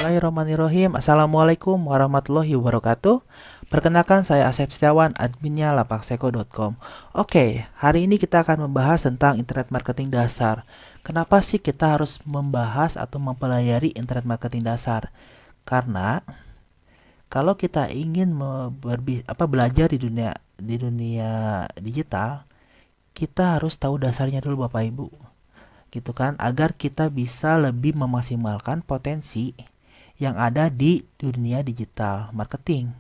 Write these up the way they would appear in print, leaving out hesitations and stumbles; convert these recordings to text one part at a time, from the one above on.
Bismillahirrahmanirrahim. Assalamualaikum warahmatullahi wabarakatuh. Perkenalkan saya Asep Setiawan, adminnya lapakseko.com. Oke, hari ini kita akan membahas tentang internet marketing dasar. Kenapa sih kita harus membahas atau mempelajari internet marketing dasar? Karena kalau kita ingin belajar di dunia digital, kita harus tahu dasarnya dulu Bapak Ibu. Gitu kan, agar kita bisa lebih memaksimalkan potensi yang ada di dunia digital marketing.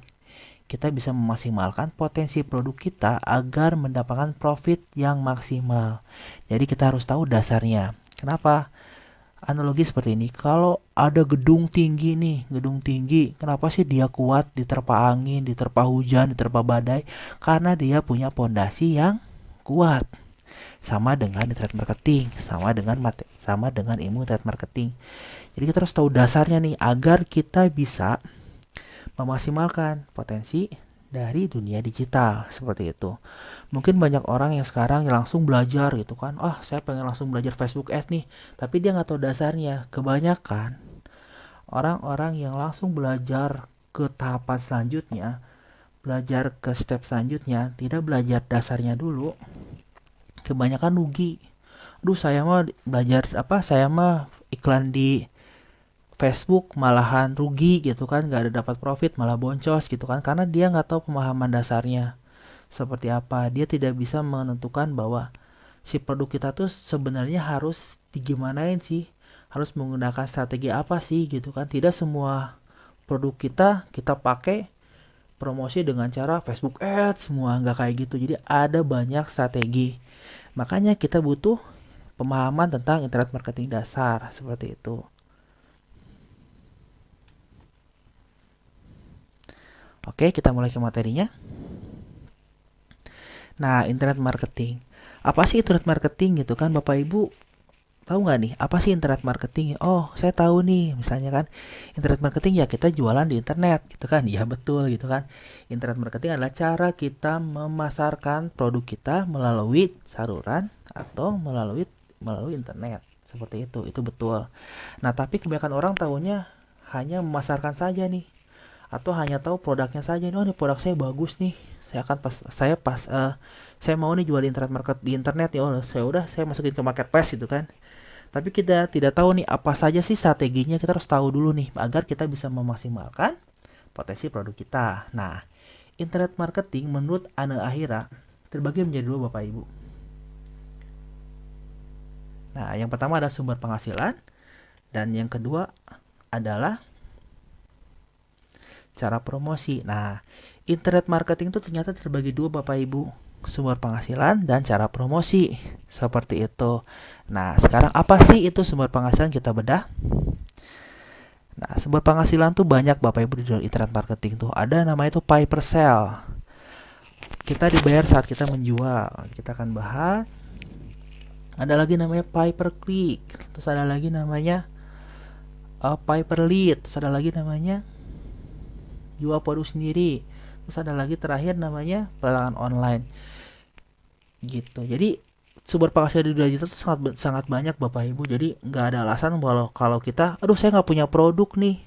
Kita bisa memaksimalkan potensi produk kita agar mendapatkan profit yang maksimal. Jadi kita harus tahu dasarnya. Kenapa? Analogi seperti ini, kalau ada gedung tinggi nih, gedung tinggi, kenapa sih dia kuat diterpa angin, diterpa hujan, diterpa badai? Karena dia punya pondasi yang kuat. Sama dengan internet marketing, sama dengan ilmu internet marketing. Jadi kita harus tahu dasarnya nih agar kita bisa memaksimalkan potensi dari dunia digital seperti itu. Mungkin banyak orang yang sekarang langsung belajar gitu kan, saya pengen langsung belajar Facebook Ads nih, tapi dia nggak tahu dasarnya. Kebanyakan orang-orang yang langsung belajar ke tahapan selanjutnya, belajar ke step selanjutnya, tidak belajar dasarnya dulu, kebanyakan rugi. Saya mah saya mah iklan di Facebook malahan rugi gitu kan, nggak ada dapat profit, malah boncos gitu kan, karena dia nggak tahu pemahaman dasarnya seperti apa. Dia tidak bisa menentukan bahwa si produk kita tuh sebenarnya harus digimanain sih, harus menggunakan strategi apa sih gitu kan. Tidak semua produk kita pakai promosi dengan cara Facebook Ads semua, nggak kayak gitu. Jadi ada banyak strategi. Makanya kita butuh pemahaman tentang internet marketing dasar seperti itu. Oke, kita mulai ke materinya. Nah, internet marketing. Apa sih internet marketing gitu kan, Bapak Ibu? Tahu nggak nih, apa sih internet marketing? Oh, saya tahu nih, misalnya kan, internet marketing ya kita jualan di internet, gitu kan? Ya betul, gitu kan. Internet marketing adalah cara kita memasarkan produk kita melalui saluran atau melalui internet, seperti itu betul. Nah, tapi kebanyakan orang tahunya hanya memasarkan saja nih, atau hanya tahu produknya saja nih. Oh, ini produk saya bagus nih, saya mau nih jual di internet ya. Oh, saya masukin ke marketplace gitu kan. Tapi kita tidak tahu nih apa saja sih strateginya. Kita harus tahu dulu nih agar kita bisa memaksimalkan potensi produk kita. Nah, internet marketing menurut Ana Ahira terbagi menjadi dua Bapak Ibu. Nah, yang pertama ada sumber penghasilan dan yang kedua adalah cara promosi. Nah, internet marketing itu ternyata terbagi dua Bapak Ibu, sumber penghasilan dan cara promosi. Seperti itu. Nah, sekarang apa sih itu sumber penghasilan, kita bedah. Nah, sumber penghasilan tuh banyak Bapak Ibu di internet marketing tuh. Ada namanya itu pay per sale. Kita dibayar saat kita menjual. Kita akan bahas. Ada lagi namanya pay per click. Terus ada lagi namanya pay per lead. Terus ada lagi namanya jual produk sendiri. Terus ada lagi terakhir namanya pelelangan online. Gitu. Jadi sumber penghasilan di dunia digital itu sangat banyak Bapak Ibu. Jadi nggak ada alasan kalau kita, saya nggak punya produk nih.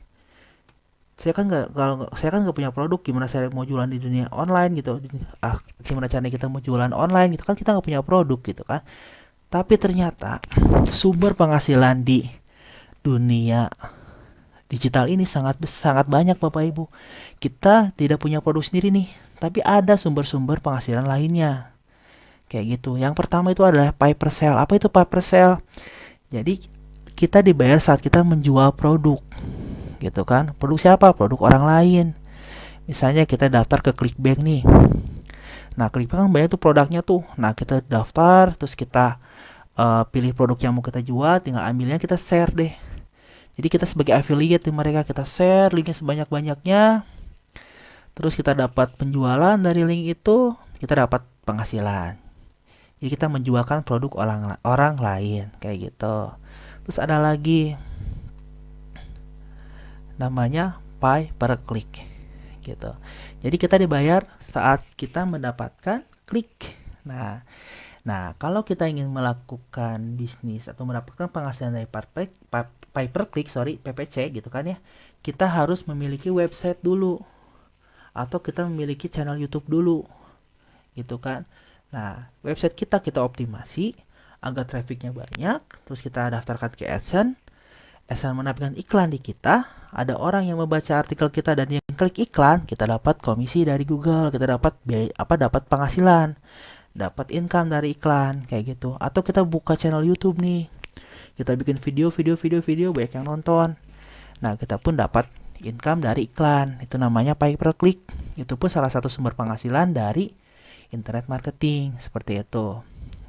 Saya kan nggak punya produk, gimana saya mau jualan di dunia online gitu. Gimana caranya kita mau jualan online gitu kan, kita nggak punya produk gitu kan. Tapi ternyata sumber penghasilan di dunia digital ini sangat banyak Bapak Ibu. Kita tidak punya produk sendiri nih, tapi ada sumber-sumber penghasilan lainnya. Kayak gitu. Yang pertama itu adalah pay per sale. Apa itu pay per sale? Jadi kita dibayar saat kita menjual produk. Gitu kan? Produk siapa? Produk orang lain. Misalnya kita daftar ke Clickbank nih. Nah, Clickbank kan banyak tuh produknya tuh. Nah, kita daftar, terus kita pilih produk yang mau kita jual, tinggal ambilnya, kita share deh. Jadi kita sebagai affiliate di mereka, kita share linknya sebanyak-banyaknya. Terus kita dapat penjualan dari link itu, kita dapat penghasilan. Jadi kita menjualkan produk orang lain kayak gitu. Terus ada lagi namanya pay per click gitu. Jadi kita dibayar saat kita mendapatkan klik. Nah, Nah, kalau kita ingin melakukan bisnis atau mendapatkan penghasilan dari pay per click, PPC gitu kan ya, kita harus memiliki website dulu atau kita memiliki channel YouTube dulu, gitu kan. Nah, website kita optimasi agar trafficnya banyak, terus kita daftarkan ke AdSense. AdSense menampilkan iklan di kita, ada orang yang membaca artikel kita dan yang klik iklan, kita dapat komisi dari Google, kita dapat dapat penghasilan, dapat income dari iklan kayak gitu. Atau kita buka channel YouTube nih, kita bikin video banyak yang nonton, nah kita pun dapat income dari iklan, itu namanya pay per click. Itu pun salah satu sumber penghasilan dari internet marketing, seperti itu.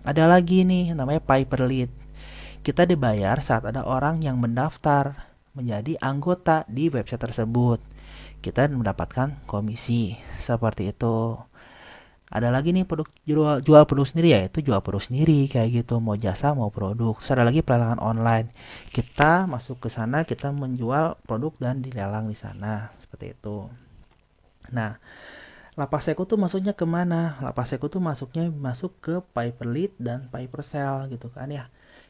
Ada lagi nih namanya pay per lead. Kita dibayar saat ada orang yang mendaftar menjadi anggota di website tersebut, kita mendapatkan komisi, seperti itu. Ada lagi nih produk jual produk sendiri, yaitu jual produk sendiri kayak gitu, mau jasa mau produk. Terus ada lagi pelelangan online, kita masuk ke sana, kita menjual produk dan dilelang di sana, seperti itu. Nah, Lapak Seko tuh masuknya kemana? Lapak Seko tuh masuk ke pay per lead dan pay per sale gitu kan ya.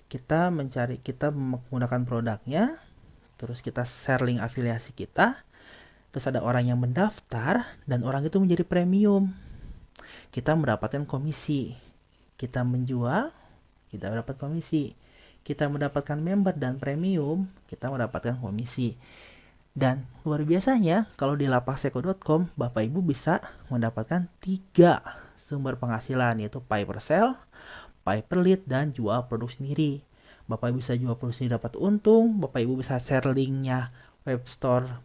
Kita menggunakan produknya, terus kita share link afiliasi kita, terus ada orang yang mendaftar dan orang itu menjadi premium, kita mendapatkan komisi. Kita menjual, kita mendapat komisi. Kita mendapatkan member dan premium, kita mendapatkan komisi. Dan luar biasanya, kalau di lapakseko.com, Bapak Ibu bisa mendapatkan 3 sumber penghasilan, yaitu pay per sale, pay per lead, dan jual produk sendiri. Bapak Ibu bisa jual produk sendiri dapat untung, Bapak Ibu bisa share linknya webstore,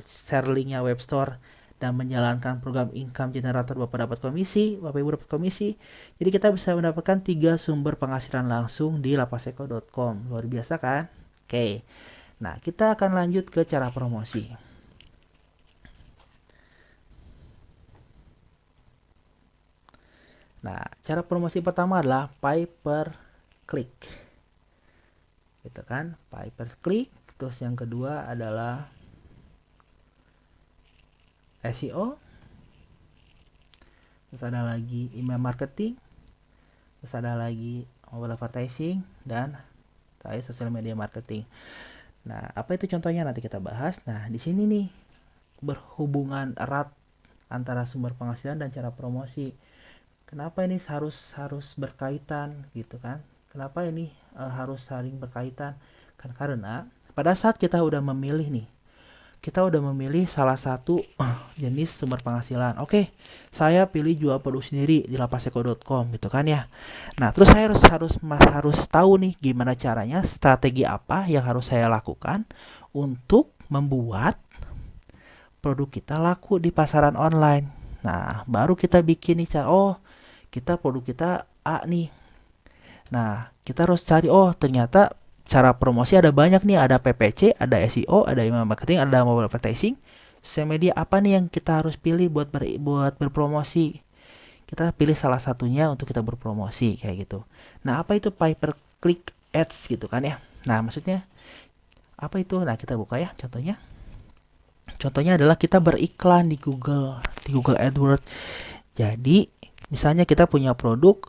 share linknya webstore dan menjalankan program income generator, Bapak dapat komisi, Bapak Ibu dapat komisi. Jadi kita bisa mendapatkan 3 sumber penghasilan langsung di lapakseko.com. Luar biasa kan? Oke. Nah, kita akan lanjut ke cara promosi. Nah, cara promosi pertama adalah pay per click. Gitu kan? Pay per click. Terus yang kedua adalah SEO. Terus ada lagi email marketing. Terus ada lagi mobile advertising dan tadi social media marketing. Nah, apa itu contohnya nanti kita bahas. Nah, di sini nih berhubungan erat antara sumber penghasilan dan cara promosi. Kenapa ini harus berkaitan gitu kan? Kenapa ini harus saling berkaitan? Karena pada saat kita udah memilih nih, kita udah memilih salah satu jenis sumber penghasilan. Oke, saya pilih jual produk sendiri di lapakseko.com gitu kan ya. Nah, terus saya harus tahu nih gimana caranya, strategi apa yang harus saya lakukan untuk membuat produk kita laku di pasaran online. Nah, baru kita bikin nih kita produk kita A nih. Nah, kita harus cari ternyata cara promosi ada banyak nih, ada PPC, ada SEO, ada email marketing, ada mobile advertising. Sosial media apa nih yang kita harus pilih buat berpromosi? Kita pilih salah satunya untuk kita berpromosi kayak gitu. Nah, apa itu pay per click ads gitu kan ya? Nah, maksudnya apa itu? Nah, kita buka ya contohnya. Contohnya adalah kita beriklan di Google AdWords. Jadi misalnya kita punya produk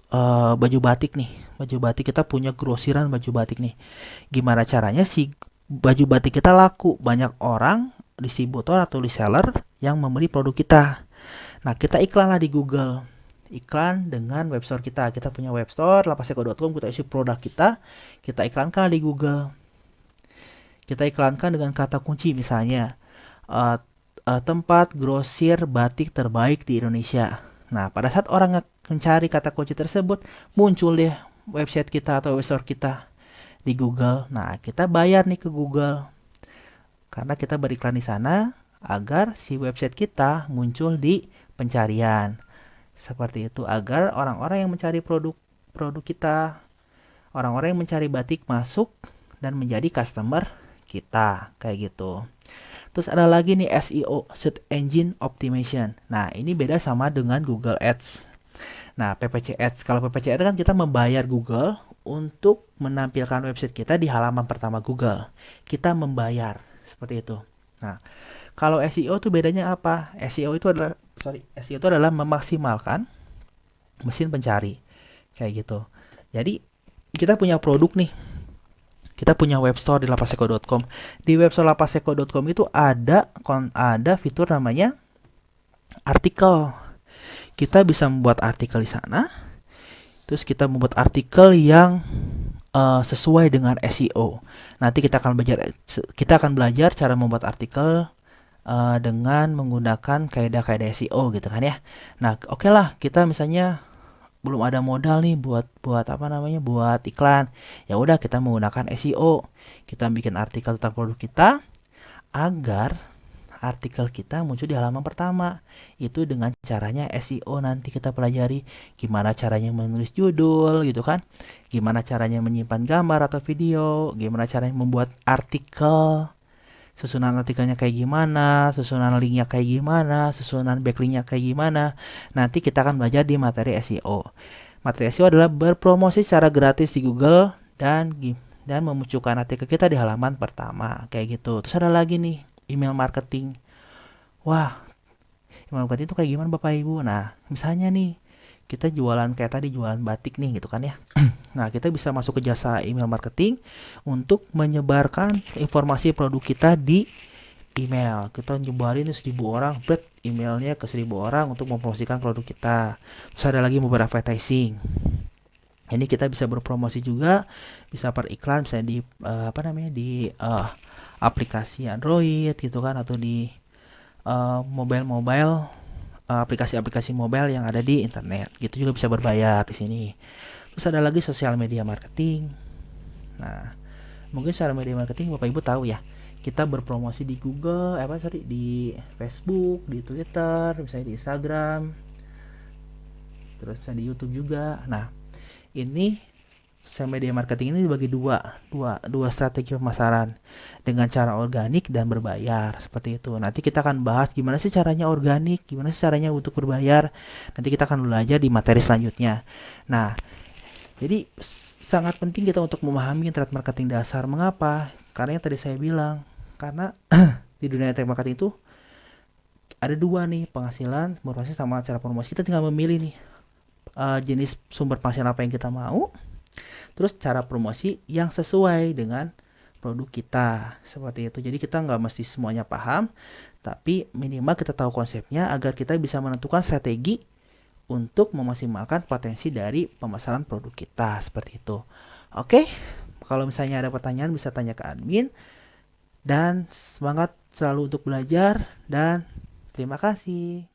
baju batik nih. Baju batik, kita punya grosiran baju batik nih. Gimana caranya si baju batik kita laku? Banyak orang, distributor atau reseller yang membeli produk kita. Nah, kita iklanlah di Google. Iklan dengan webstore kita. Kita punya webstore lapakseko.com, kita isi produk kita iklankan di Google. Kita iklankan dengan kata kunci misalnya tempat grosir batik terbaik di Indonesia. Nah, pada saat orang mencari kata kunci tersebut, muncul deh website kita atau webstore kita di Google. Nah, kita bayar nih ke Google karena kita beriklan di sana agar si website kita muncul di pencarian. Seperti itu, agar orang-orang yang mencari produk kita, orang-orang yang mencari batik masuk dan menjadi customer kita, kayak gitu. Terus ada lagi nih SEO, Search Engine Optimization. Nah, ini beda sama dengan Google Ads. Nah, PPC Ads. Kalau PPC Ads kan kita membayar Google untuk menampilkan website kita di halaman pertama Google. Kita membayar, seperti itu. Nah, kalau SEO itu bedanya apa? SEO itu adalah memaksimalkan mesin pencari. kayak gitu. Jadi kita punya produk nih, kita punya webstore di lapaseko.com. Di webstore lapaseko.com itu ada fitur namanya artikel. Kita bisa membuat artikel di sana. Terus kita membuat artikel yang sesuai dengan SEO. Nanti kita akan belajar cara membuat artikel dengan menggunakan kaidah-kaidah SEO gitu kan ya. Nah, oke lah, kita misalnya belum ada modal nih buat buat apa namanya buat iklan. Ya udah kita menggunakan SEO. Kita bikin artikel tentang produk kita agar artikel kita muncul di halaman pertama. Itu dengan caranya SEO nanti kita pelajari gimana caranya menulis judul gitu kan. Gimana caranya menyimpan gambar atau video, gimana caranya membuat artikel, susunan artikelnya kayak gimana, susunan linknya kayak gimana, susunan backlinknya kayak gimana. Nanti kita akan belajar di materi SEO. Materi SEO adalah berpromosi secara gratis di Google dan memunculkan artikel kita di halaman pertama kayak gitu. Terus ada lagi nih, email marketing. Wah, email marketing itu kayak gimana Bapak Ibu? Nah, misalnya nih kita jualan kayak tadi, jualan batik nih gitu kan ya. Nah, kita bisa masuk ke jasa email marketing untuk menyebarkan informasi produk kita di email. Kita nyebarin 1.000 orang, emailnya ke 1.000 orang untuk mempromosikan produk kita. Terus ada lagi mobile advertising. Ini kita bisa berpromosi juga, bisa per iklan, bisa di aplikasi Android gitu kan, atau di aplikasi-aplikasi mobile yang ada di internet. Gitu juga bisa berbayar di sini. Terus ada lagi sosial media marketing. Nah, mungkin sosial media marketing Bapak Ibu tahu ya. Kita berpromosi di Google, di Facebook, di Twitter, misalnya di Instagram, terus misalnya di YouTube juga. Nah, ini sosial media marketing ini dibagi dua strategi pemasaran dengan cara organik dan berbayar seperti itu. Nanti kita akan bahas gimana sih caranya organik, gimana sih caranya untuk berbayar. Nanti kita akan belajar di materi selanjutnya. Nah, jadi sangat penting kita untuk memahami internet marketing dasar. Mengapa? Karena yang tadi saya bilang, karena di dunia internet marketing itu ada dua nih, penghasilan, promosi sama cara promosi. Kita tinggal memilih nih jenis sumber penghasilan apa yang kita mau, terus cara promosi yang sesuai dengan produk kita seperti itu. Jadi kita nggak mesti semuanya paham, tapi minimal kita tahu konsepnya agar kita bisa menentukan strategi untuk memaksimalkan potensi dari pemasaran produk kita seperti itu. Oke, kalau misalnya ada pertanyaan bisa tanya ke admin, dan semangat selalu untuk belajar, dan terima kasih.